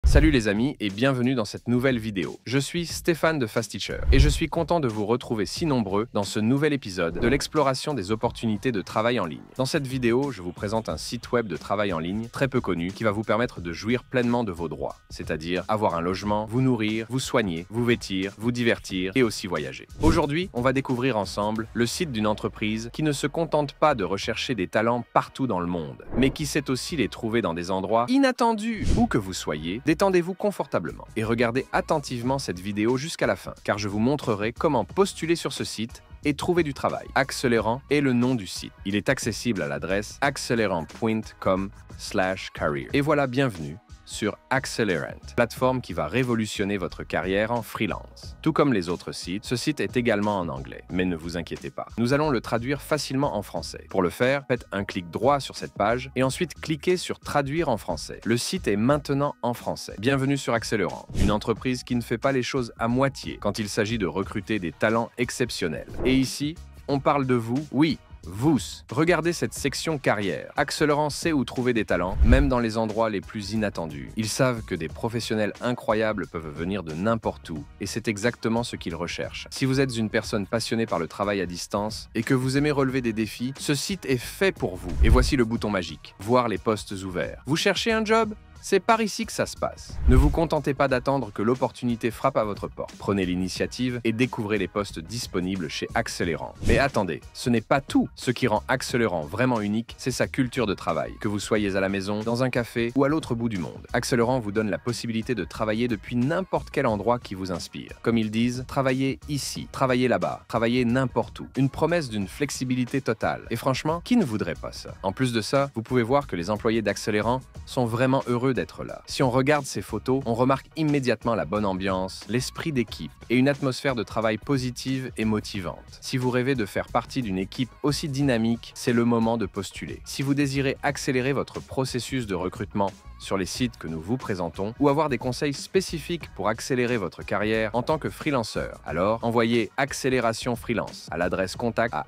Salut les amis et bienvenue dans cette nouvelle vidéo. Je suis Stéphane de Fast Teacher et je suis content de vous retrouver si nombreux dans ce nouvel épisode de l'exploration des opportunités de travail en ligne. Dans cette vidéo, je vous présente un site web de travail en ligne très peu connu qui va vous permettre de jouir pleinement de vos droits, c'est-à-dire avoir un logement, vous nourrir, vous soigner, vous vêtir, vous divertir et aussi voyager. Aujourd'hui, on va découvrir ensemble le site d'une entreprise qui ne se contente pas de rechercher des talents partout dans le monde, mais qui sait aussi les trouver dans des endroits inattendus. Où que vous soyez, détendez-vous confortablement et regardez attentivement cette vidéo jusqu'à la fin, car je vous montrerai comment postuler sur ce site et trouver du travail. Accelerant est le nom du site. Il est accessible à l'adresse accelerant.com/career. Et voilà, bienvenue sur Accelerant, plateforme qui va révolutionner votre carrière en freelance. Tout comme les autres sites, ce site est également en anglais, mais ne vous inquiétez pas. Nous allons le traduire facilement en français. Pour le faire, faites un clic droit sur cette page et ensuite cliquez sur Traduire en français. Le site est maintenant en français. Bienvenue sur Accelerant, une entreprise qui ne fait pas les choses à moitié quand il s'agit de recruter des talents exceptionnels. Et ici, on parle de vous, oui, vous. Regardez cette section carrière. Accelerant sait où trouver des talents, même dans les endroits les plus inattendus. Ils savent que des professionnels incroyables peuvent venir de n'importe où, et c'est exactement ce qu'ils recherchent. Si vous êtes une personne passionnée par le travail à distance et que vous aimez relever des défis, ce site est fait pour vous. Et voici le bouton magique, voir les postes ouverts. Vous cherchez un job ? C'est par ici que ça se passe. Ne vous contentez pas d'attendre que l'opportunité frappe à votre porte. Prenez l'initiative et découvrez les postes disponibles chez Accelerant. Mais attendez, ce n'est pas tout. Ce qui rend Accelerant vraiment unique, c'est sa culture de travail. Que vous soyez à la maison, dans un café ou à l'autre bout du monde, Accelerant vous donne la possibilité de travailler depuis n'importe quel endroit qui vous inspire. Comme ils disent, travaillez ici, travaillez là-bas, travaillez n'importe où. Une promesse d'une flexibilité totale. Et franchement, qui ne voudrait pas ça? En plus de ça, vous pouvez voir que les employés d'Accelerant sont vraiment heureux d'être là. Si on regarde ces photos, on remarque immédiatement la bonne ambiance, l'esprit d'équipe et une atmosphère de travail positive et motivante. Si vous rêvez de faire partie d'une équipe aussi dynamique, c'est le moment de postuler. Si vous désirez accélérer votre processus de recrutement sur les sites que nous vous présentons ou avoir des conseils spécifiques pour accélérer votre carrière en tant que freelanceur, alors envoyez Accélération Freelance à l'adresse contact à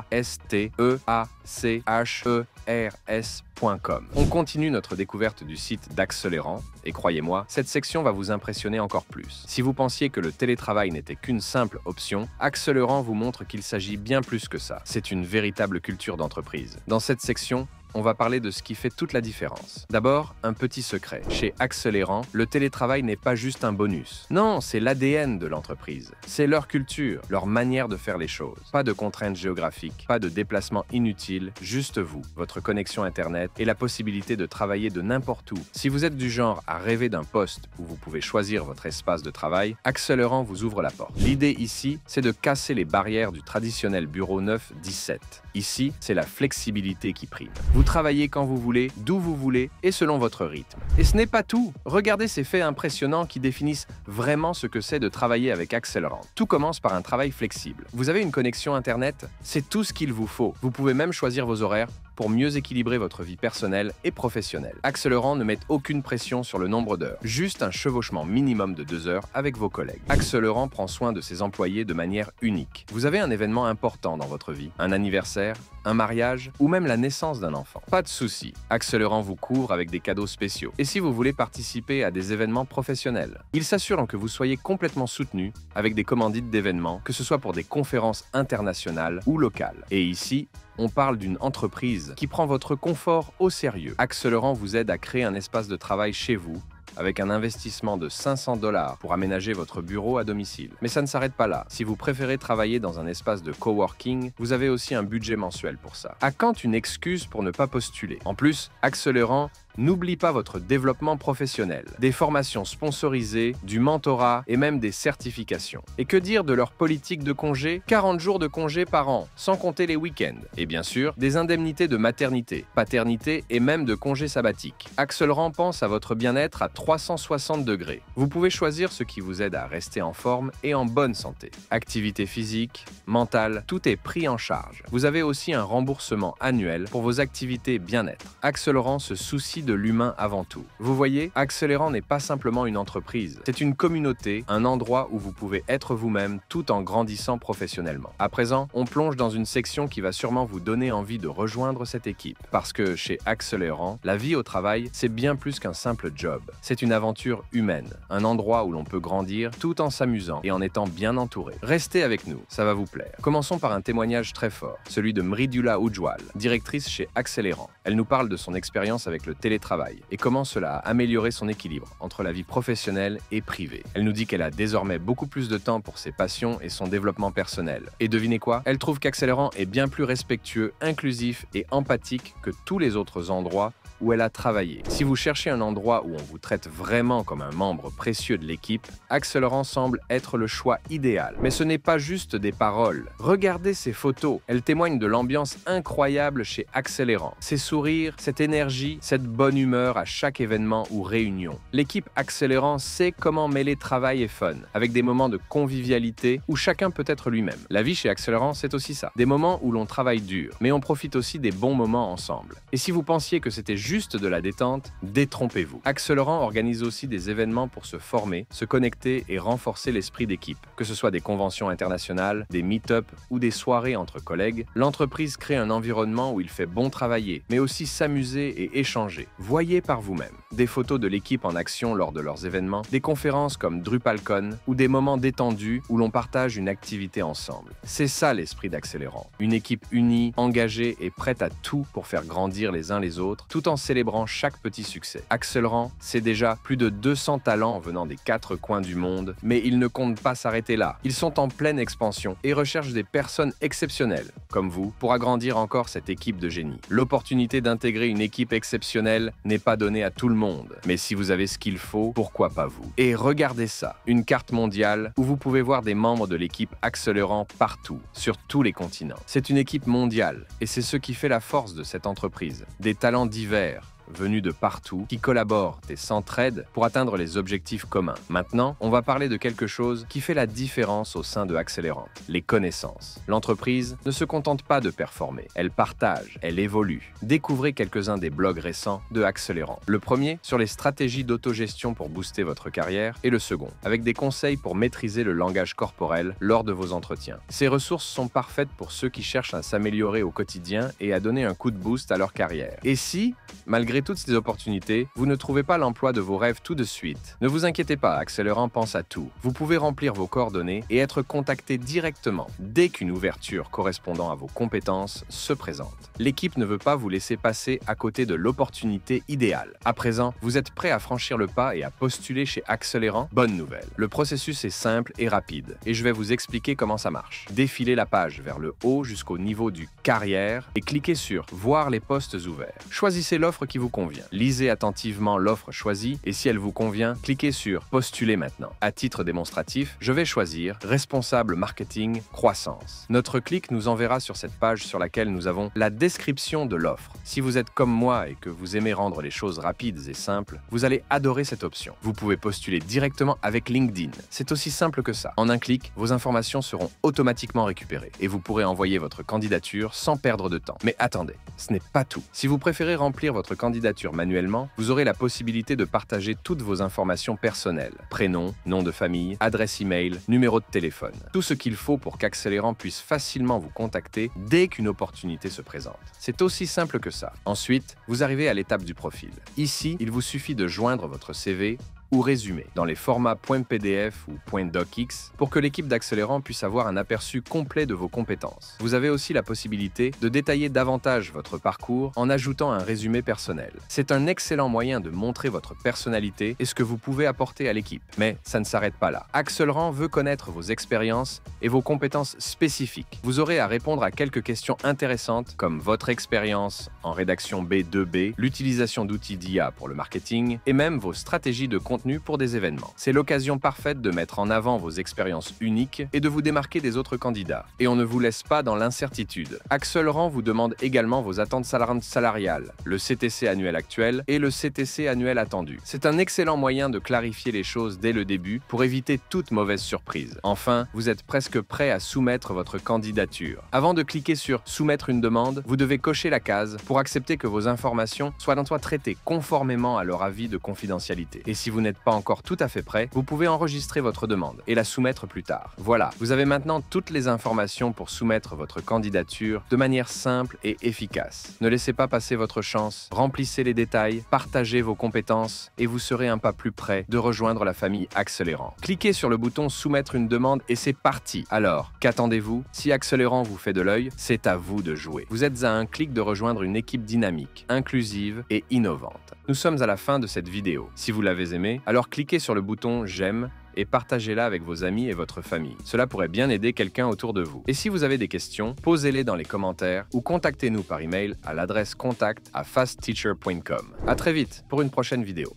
fastechers.com. On continue notre découverte du site d'Accelerant et croyez-moi, cette section va vous impressionner encore plus. Si vous pensiez que le télétravail n'était qu'une simple option, Accelerant vous montre qu'il s'agit bien plus que ça. C'est une véritable culture d'entreprise. Dans cette section, on va parler de ce qui fait toute la différence. D'abord, un petit secret. Chez Accelerant, le télétravail n'est pas juste un bonus. Non, c'est l'ADN de l'entreprise. C'est leur culture, leur manière de faire les choses. Pas de contraintes géographiques, pas de déplacements inutiles, juste vous, votre connexion Internet et la possibilité de travailler de n'importe où. Si vous êtes du genre à rêver d'un poste où vous pouvez choisir votre espace de travail, Accelerant vous ouvre la porte. L'idée ici, c'est de casser les barrières du traditionnel bureau 9-17. Ici, c'est la flexibilité qui prime. Vous travaillez quand vous voulez, d'où vous voulez et selon votre rythme. Et ce n'est pas tout. Regardez ces faits impressionnants qui définissent vraiment ce que c'est de travailler avec Accelerant. Tout commence par un travail flexible. Vous avez une connexion Internet? C'est tout ce qu'il vous faut. Vous pouvez même choisir vos horaires pour mieux équilibrer votre vie personnelle et professionnelle. Accelerant ne met aucune pression sur le nombre d'heures, juste un chevauchement minimum de 2 heures avec vos collègues. Accelerant prend soin de ses employés de manière unique. Vous avez un événement important dans votre vie, un anniversaire, un mariage ou même la naissance d'un enfant. Pas de souci, Accelerant vous couvre avec des cadeaux spéciaux. Et si vous voulez participer à des événements professionnels, ils s'assurent que vous soyez complètement soutenu avec des commandites d'événements, que ce soit pour des conférences internationales ou locales. Et ici, on parle d'une entreprise qui prend votre confort au sérieux. Accelerant vous aide à créer un espace de travail chez vous avec un investissement de 500 $ pour aménager votre bureau à domicile. Mais ça ne s'arrête pas là. Si vous préférez travailler dans un espace de coworking, vous avez aussi un budget mensuel pour ça. À quand une excuse pour ne pas postuler? En plus, Accelerant n'oublie pas votre développement professionnel, des formations sponsorisées, du mentorat et même des certifications. Et que dire de leur politique de congé? 40 jours de congé par an, sans compter les week-ends. Et bien sûr, des indemnités de maternité, paternité et même de congés sabbatiques. Accelerant pense à votre bien-être à 360 degrés. Vous pouvez choisir ce qui vous aide à rester en forme et en bonne santé. Activité physique, mentale, tout est pris en charge. Vous avez aussi un remboursement annuel pour vos activités bien-être. Accelerant se soucie de l'humain avant tout. Vous voyez, Accélérant n'est pas simplement une entreprise, c'est une communauté, un endroit où vous pouvez être vous-même tout en grandissant professionnellement. À présent, on plonge dans une section qui va sûrement vous donner envie de rejoindre cette équipe. Parce que chez Accélérant, la vie au travail, c'est bien plus qu'un simple job. C'est une aventure humaine, un endroit où l'on peut grandir tout en s'amusant et en étant bien entouré. Restez avec nous, ça va vous plaire. Commençons par un témoignage très fort, celui de Mridula Ujwal, directrice chez Accélérant. Elle nous parle de son expérience avec le télétravail et comment cela a amélioré son équilibre entre la vie professionnelle et privée. Elle nous dit qu'elle a désormais beaucoup plus de temps pour ses passions et son développement personnel. Et devinez quoi? Elle trouve qu'Accélérant est bien plus respectueux, inclusif et empathique que tous les autres endroits où elle a travaillé. Si vous cherchez un endroit où on vous traite vraiment comme un membre précieux de l'équipe, Accélérant semble être le choix idéal. Mais ce n'est pas juste des paroles. Regardez ces photos. Elles témoignent de l'ambiance incroyable chez Accélérant. Ces sourires, cette énergie, cette bonne humeur à chaque événement ou réunion. L'équipe Accélérant sait comment mêler travail et fun, avec des moments de convivialité où chacun peut être lui-même. La vie chez Accélérant, c'est aussi ça. Des moments où l'on travaille dur, mais on profite aussi des bons moments ensemble. Et si vous pensiez que c'était juste de la détente, détrompez-vous. Accélérant organise aussi des événements pour se former, se connecter et renforcer l'esprit d'équipe. Que ce soit des conventions internationales, des meet-up ou des soirées entre collègues, l'entreprise crée un environnement où il fait bon travailler, mais aussi s'amuser et échanger. Voyez par vous-même des photos de l'équipe en action lors de leurs événements, des conférences comme DrupalCon ou des moments détendus où l'on partage une activité ensemble. C'est ça l'esprit d'Accélérant. Une équipe unie, engagée et prête à tout pour faire grandir les uns les autres, tout en célébrant chaque petit succès. Accélérant, c'est déjà plus de 200 talents venant des 4 coins du monde, mais ils ne comptent pas s'arrêter là. Ils sont en pleine expansion et recherchent des personnes exceptionnelles, comme vous, pour agrandir encore cette équipe de génie. L'opportunité d'intégrer une équipe exceptionnelle n'est pas donnée à tout le monde, mais si vous avez ce qu'il faut, pourquoi pas vous? Et regardez ça, une carte mondiale où vous pouvez voir des membres de l'équipe Accélérant partout, sur tous les continents. C'est une équipe mondiale, et c'est ce qui fait la force de cette entreprise. Des talents divers, venus de partout, qui collaborent et s'entraident pour atteindre les objectifs communs. Maintenant, on va parler de quelque chose qui fait la différence au sein de Accélérant, les connaissances. L'entreprise ne se contente pas de performer, elle partage, elle évolue. Découvrez quelques-uns des blogs récents de Accélérant. Le premier, sur les stratégies d'autogestion pour booster votre carrière, et le second, avec des conseils pour maîtriser le langage corporel lors de vos entretiens. Ces ressources sont parfaites pour ceux qui cherchent à s'améliorer au quotidien et à donner un coup de boost à leur carrière. Et si, malgré toutes ces opportunités, vous ne trouvez pas l'emploi de vos rêves tout de suite, ne vous inquiétez pas, Accélérant pense à tout. Vous pouvez remplir vos coordonnées et être contacté directement dès qu'une ouverture correspondant à vos compétences se présente. L'équipe ne veut pas vous laisser passer à côté de l'opportunité idéale. À présent, vous êtes prêt à franchir le pas et à postuler chez Accélérant? Bonne nouvelle. Le processus est simple et rapide, et je vais vous expliquer comment ça marche. Défilez la page vers le haut jusqu'au niveau du carrière et cliquez sur Voir les postes ouverts. Choisissez l'offre qui vous convient. Lisez attentivement l'offre choisie et si elle vous convient, cliquez sur Postuler maintenant. À titre démonstratif, je vais choisir Responsable marketing croissance. Notre clic nous enverra sur cette page sur laquelle nous avons la description de l'offre. Si vous êtes comme moi et que vous aimez rendre les choses rapides et simples, vous allez adorer cette option. Vous pouvez postuler directement avec LinkedIn. C'est aussi simple que ça. En un clic, vos informations seront automatiquement récupérées et vous pourrez envoyer votre candidature sans perdre de temps. Mais attendez, ce n'est pas tout. Si vous préférez remplir votre candidature manuellement, vous aurez la possibilité de partager toutes vos informations personnelles. Prénom, nom de famille, adresse email, numéro de téléphone. Tout ce qu'il faut pour qu'Accélérant puisse facilement vous contacter dès qu'une opportunité se présente. C'est aussi simple que ça. Ensuite, vous arrivez à l'étape du profil. Ici, il vous suffit de joindre votre CV ou résumé dans les formats .pdf ou .docx pour que l'équipe d'Accélérant puisse avoir un aperçu complet de vos compétences. Vous avez aussi la possibilité de détailler davantage votre parcours en ajoutant un résumé personnel. C'est un excellent moyen de montrer votre personnalité et ce que vous pouvez apporter à l'équipe. Mais ça ne s'arrête pas là. Accélérant veut connaître vos expériences et vos compétences spécifiques. Vous aurez à répondre à quelques questions intéressantes comme votre expérience en rédaction B2B, l'utilisation d'outils d'IA pour le marketing et même vos stratégies de contenu contenu pour des événements. C'est l'occasion parfaite de mettre en avant vos expériences uniques et de vous démarquer des autres candidats. Et on ne vous laisse pas dans l'incertitude. Axelerant vous demande également vos attentes salariales, le CTC annuel actuel et le CTC annuel attendu. C'est un excellent moyen de clarifier les choses dès le début pour éviter toute mauvaise surprise. Enfin, vous êtes presque prêt à soumettre votre candidature. Avant de cliquer sur « Soumettre une demande », vous devez cocher la case pour accepter que vos informations soient traitées conformément à leur avis de confidentialité. Et si vous n'êtes pas encore tout à fait prêt, vous pouvez enregistrer votre demande et la soumettre plus tard. Voilà, vous avez maintenant toutes les informations pour soumettre votre candidature de manière simple et efficace. Ne laissez pas passer votre chance, remplissez les détails, partagez vos compétences et vous serez un pas plus près de rejoindre la famille Axelerant. Cliquez sur le bouton « Soumettre une demande » et c'est parti. Alors, qu'attendez-vous? Si Axelerant vous fait de l'œil, c'est à vous de jouer. Vous êtes à un clic de rejoindre une équipe dynamique, inclusive et innovante. Nous sommes à la fin de cette vidéo. Si vous l'avez aimée, alors cliquez sur le bouton « J'aime » et partagez-la avec vos amis et votre famille. Cela pourrait bien aider quelqu'un autour de vous. Et si vous avez des questions, posez-les dans les commentaires ou contactez-nous par email à l'adresse contact@fastteacher.com. À très vite pour une prochaine vidéo.